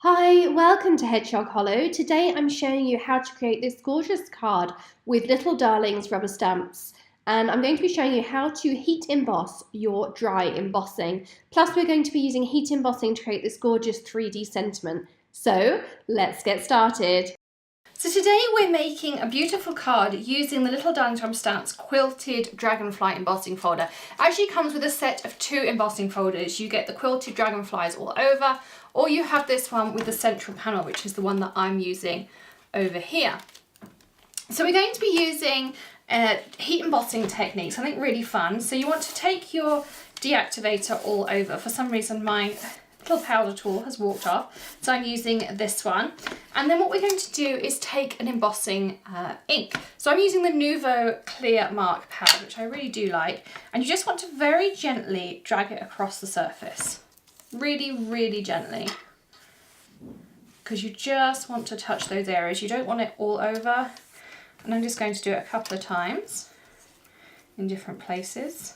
Hi, welcome to Hedgehog Hollow. Today I'm showing you how to create this gorgeous card with Little Darlings rubber stamps. And I'm going to be showing you how to heat emboss your dry embossing. Plus we're going to be using heat embossing to create this gorgeous 3D sentiment. So let's get started. So today we're making a beautiful card using the Little Darlings rubber stamps Quilted Dragonfly embossing folder. It actually comes with a set of 2 embossing folders. You get the Quilted Dragonflies all over, or you have this one with the central panel, which is the one that I'm using over here. So we're going to be using heat embossing technique, something really fun. So you want to take your deactivator all over. For some reason my little powder tool has walked off, so I'm using this one. And then what we're going to do is take an embossing ink. So I'm using the Nuvo clear mark pad, which I really do like, and you just want to very gently drag it across the surface. Really gently, because you just want to touch those areas. You don't want it all over. And I'm just going to do it a couple of times in different places.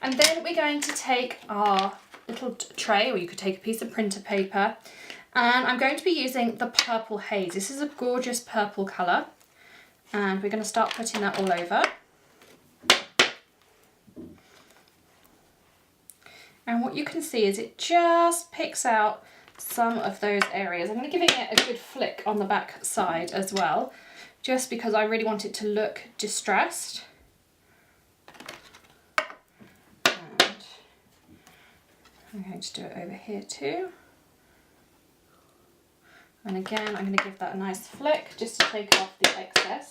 And then we're going to take our little tray, or you could take a piece of printer paper, and I'm going to be using the Purple Haze. This is a gorgeous purple colour, and we're going to start putting that all over. And what you can see is it just picks out some of those areas. I'm going to give it a good flick on the back side as well, just because I really want it to look distressed. I'm going to do it over here too. And again, I'm going to give that a nice flick just to take off the excess.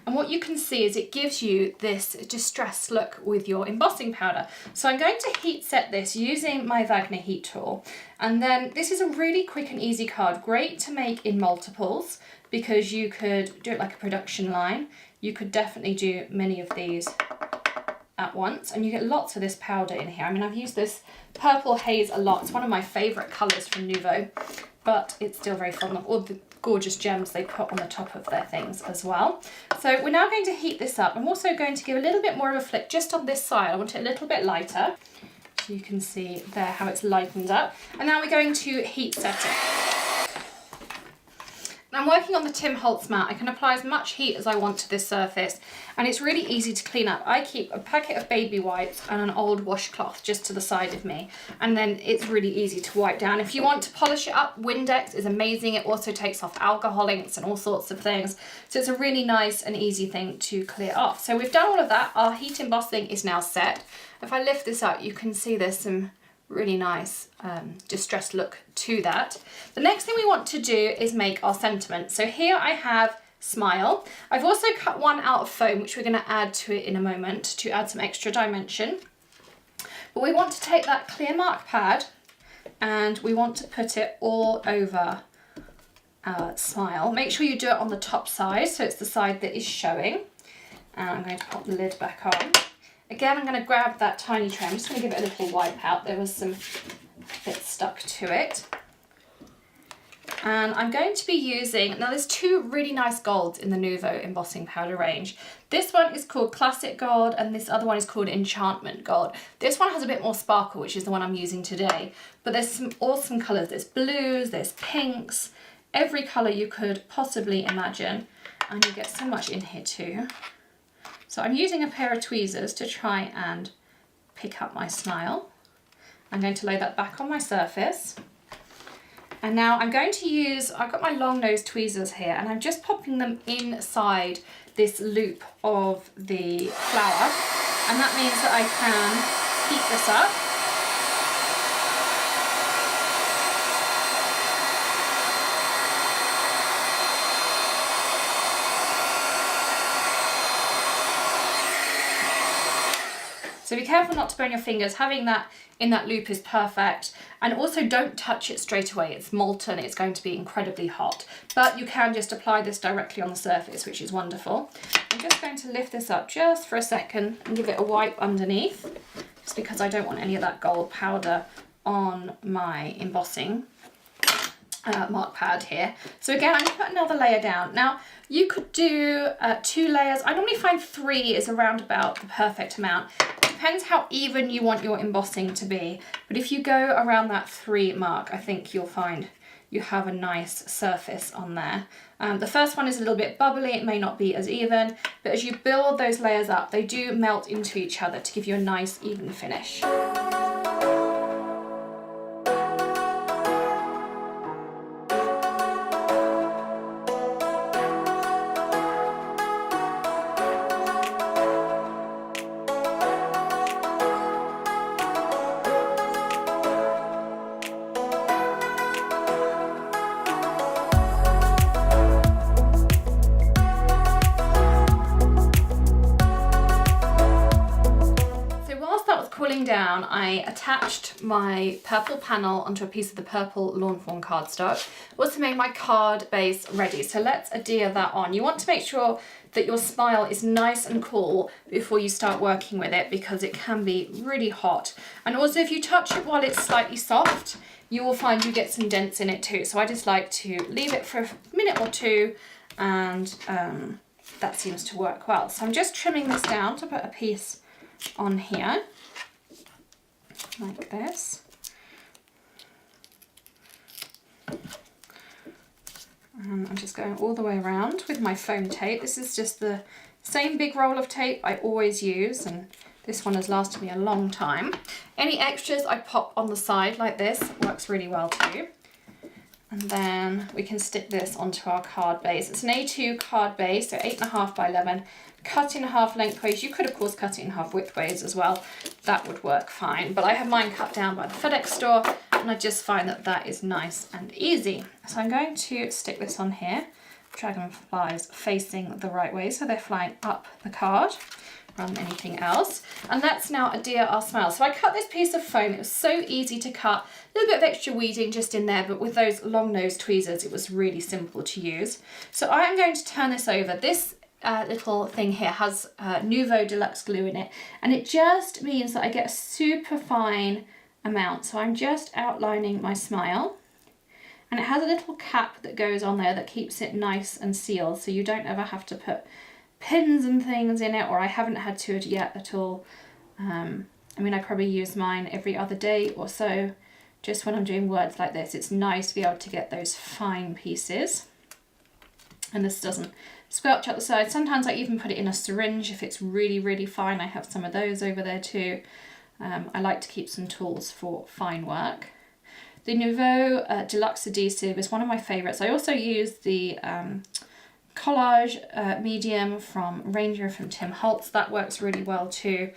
And what you can see is it gives you this distressed look with your embossing powder. So I'm going to heat set this using my Wagner heat tool. And then this is a really quick and easy card, great to make in multiples, because you could do it like a production line. You could definitely do many of these at once, and you get lots of this powder in here. I mean, I've used this Purple Haze a lot. It's one of my favourite colours from Nuvo, but it's still very fun. All the gorgeous gems they put on the top of their things as well. So we're now going to heat this up. I'm also going to give a little bit more of a flick just on this side. I want it a little bit lighter, so you can see there how it's lightened up. And now we're going to heat set it. I'm working on the Tim Holtz mat. I can apply as much heat as I want to this surface, and it's really easy to clean up. I keep a packet of baby wipes and an old washcloth just to the side of me, and then it's really easy to wipe down. If you want to polish it up, Windex is amazing. It also takes off alcohol inks and all sorts of things, so it's a really nice and easy thing to clear off. So we've done all of that. Our heat embossing is now set. If I lift this up, you can see there's some really nice distressed look to that. The next thing we want to do is make our sentiment. So here I have Smile. I've also cut one out of foam, which we're going to add to it in a moment to add some extra dimension. But we want to take that clear mark pad and we want to put it all over our Smile. Make sure you do it on the top side, so it's the side that is showing. And I'm going to pop the lid back on. Again, I'm going to grab that tiny tray. I'm just going to give it a little wipe out. There was some bits stuck to it. And I'm going to be using, now there's 2 really nice golds in the Nuvo embossing powder range. This one is called Classic Gold and this other one is called Enchantment Gold. This one has a bit more sparkle, which is the one I'm using today. But there's some awesome colours. There's blues, there's pinks, every colour you could possibly imagine. And you get so much in here too. So I'm using a pair of tweezers to try and pick up my Smile. I'm going to lay that back on my surface. And now I'm going to use, I've got my long nose tweezers here, and I'm just popping them inside this loop of the flower. And that means that I can heat this up. So be careful not to burn your fingers. Having that in that loop is perfect. And also don't touch it straight away. It's molten, it's going to be incredibly hot. But you can just apply this directly on the surface, which is wonderful. I'm just going to lift this up just for a second and give it a wipe underneath, just because I don't want any of that gold powder on my embossing mark pad here. So again, I'm going to put another layer down. Now, you could do 2 layers. I normally find 3 is around about the perfect amount. depends how even you want your embossing to be, but if you go around that 3 mark, I think you'll find you have a nice surface on there. The first one is a little bit bubbly, it may not be as even, but as you build those layers up, they do melt into each other to give you a nice even finish. Cooling down, I attached my purple panel onto a piece of the purple lawn fawn cardstock. Also made my card base ready, so let's adhere that on. You want to make sure that your smile is nice and cool before you start working with it, because it can be really hot. And also if you touch it while it's slightly soft, you will find you get some dents in it too. So I just like to leave it for a minute or two, and that seems to work well. So I'm just trimming this down to put a piece on here. Like this. And I'm just going all the way around with my foam tape. This is just the same big roll of tape I always use, and this one has lasted me a long time. Any extras I pop on the side like this, works really well too. And then we can stick this onto our card base. It's an A2 card base, so 8.5 by 11, cut in half lengthways. You could of course cut it in half widthways as well. That would work fine, but I have mine cut down by the FedEx store, and I just find that that is nice and easy. So I'm going to stick this on here. Dragonflies facing the right way, so they're flying up the card rather than anything else. And let's now adhere our smile. So I cut this piece of foam. It was so easy to cut. A little bit of extra weeding just in there, but with those long nose tweezers, it was really simple to use. So I am going to turn this over. This little thing here has Nouveau Deluxe glue in it, and it just means that I get a super fine amount. So I'm just outlining my smile, and it has a little cap that goes on there that keeps it nice and sealed, so you don't ever have to put pins and things in it, or I haven't had to yet at all. I mean, I probably use mine every other day or so, just when I'm doing words like this. It's nice to be able to get those fine pieces, and this doesn't squelch out the side. Sometimes I even put it in a syringe if it's really, really fine. I have some of those over there too. I like to keep some tools for fine work. The Nouveau Deluxe adhesive is one of my favourites. I also use the collage medium from Ranger from Tim Holtz. That works really well too,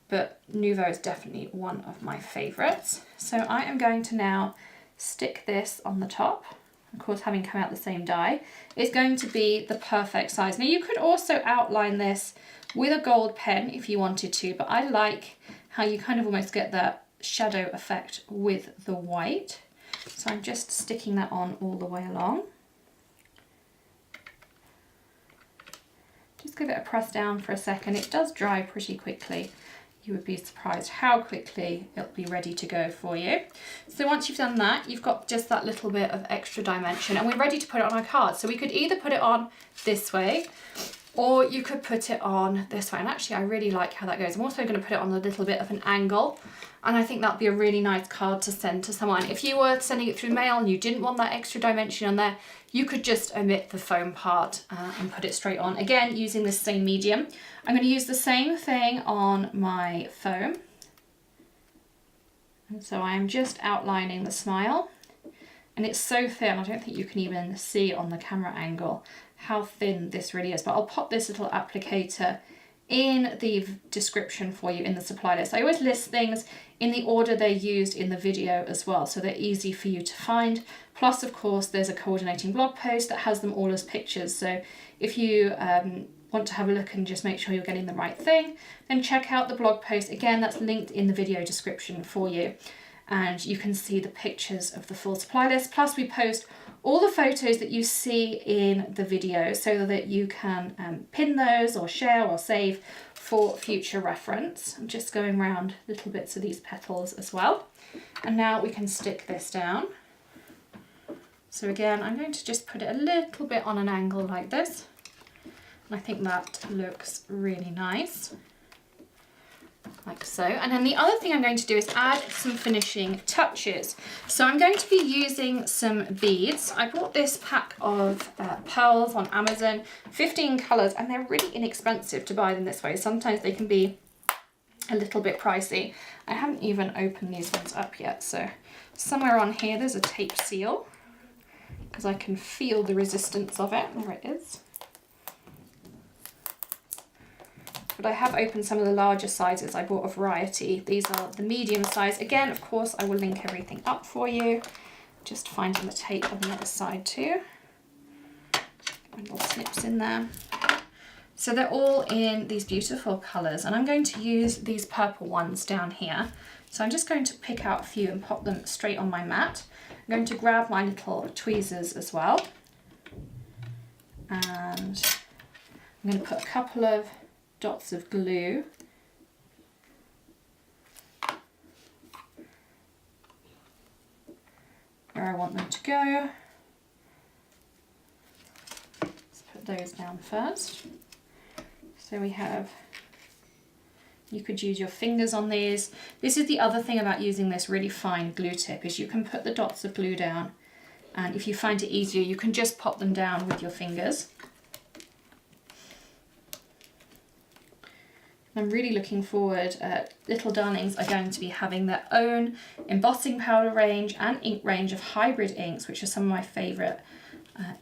but Nouveau is definitely one of my favourites. So I am going to now stick this on the top. Of course, having come out the same die, is going to be the perfect size. Now you could also outline this with a gold pen if you wanted to, but I like how you kind of almost get that shadow effect with the white. So I'm just sticking that on all the way along. Just give it a press down for a second. It does dry pretty quickly. You would be surprised how quickly it'll be ready to go for you. So once you've done that, you've got just that little bit of extra dimension, and we're ready to put it on our card. So we could either put it on this way, or you could put it on this way. And actually, I really like how that goes. I'm also going to put it on a little bit of an angle, and I think that'd be a really nice card to send to someone. If you were sending it through mail and you didn't want that extra dimension on there, you could just omit the foam part and put it straight on. Again, using this same medium. I'm going to use the same thing on my foam. And so I'm just outlining the smile. And it's so thin, I don't think you can even see on the camera angle how thin this really is. But I'll pop this little applicator in the description for you in the supply list. I always list things in the order they're used in the video as well, so they're easy for you to find. Plus, of course, there's a coordinating blog post that has them all as pictures. So if you want to have a look and just make sure you're getting the right thing, then check out the blog post. Again, that's linked in the video description for you. And you can see the pictures of the full supply list. Plus, we post all the photos that you see in the video so that you can pin those or share or save for future reference. I'm just going around little bits of these petals as well. And now we can stick this down. So again, I'm going to just put it a little bit on an angle like this. And I think that looks really nice. like so. And then the other thing I'm going to do is add some finishing touches. So I'm going to be using some beads. I bought this pack of pearls on Amazon, 15 colours, and they're really inexpensive to buy them this way. Sometimes they can be a little bit pricey. I haven't even opened these ones up yet, so somewhere on here there's a tape seal, because I can feel the resistance of it. There it is. But I have opened some of the larger sizes. I bought a variety. These are the medium size. Again, of course, I will link everything up for you. Just finding the tape on the other side too. Little snips in there. So they're all in these beautiful colours, and I'm going to use these purple ones down here. So I'm just going to pick out a few and pop them straight on my mat. I'm going to grab my little tweezers as well. And I'm going to put a couple of dots of glue where I want them to go. Let's put those down first. So we have, you could use your fingers on these. This is the other thing about using this really fine glue tip, is you can put the dots of glue down, and if you find it easier, you can just pop them down with your fingers. I'm really looking forward. Little Darlings are going to be having their own embossing powder range and ink range of hybrid inks, which are some of my favourite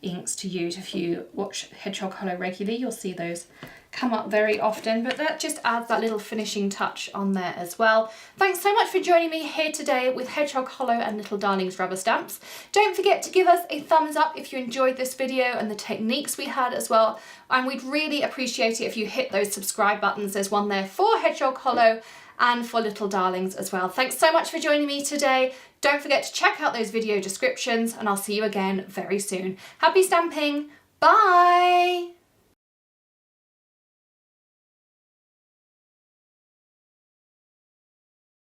inks to use. If you watch Hedgehog Hollow regularly, you'll see those come up very often, but that just adds that little finishing touch on there as well. Thanks so much for joining me here today with Hedgehog Hollow and Little Darlings rubber stamps. Don't forget to give us a thumbs up if you enjoyed this video and the techniques we had as well, and we'd really appreciate it if you hit those subscribe buttons. There's one there for Hedgehog Hollow and for Little Darlings as well. Thanks so much for joining me today. Don't forget to check out those video descriptions, and I'll see you again very soon. Happy stamping, bye!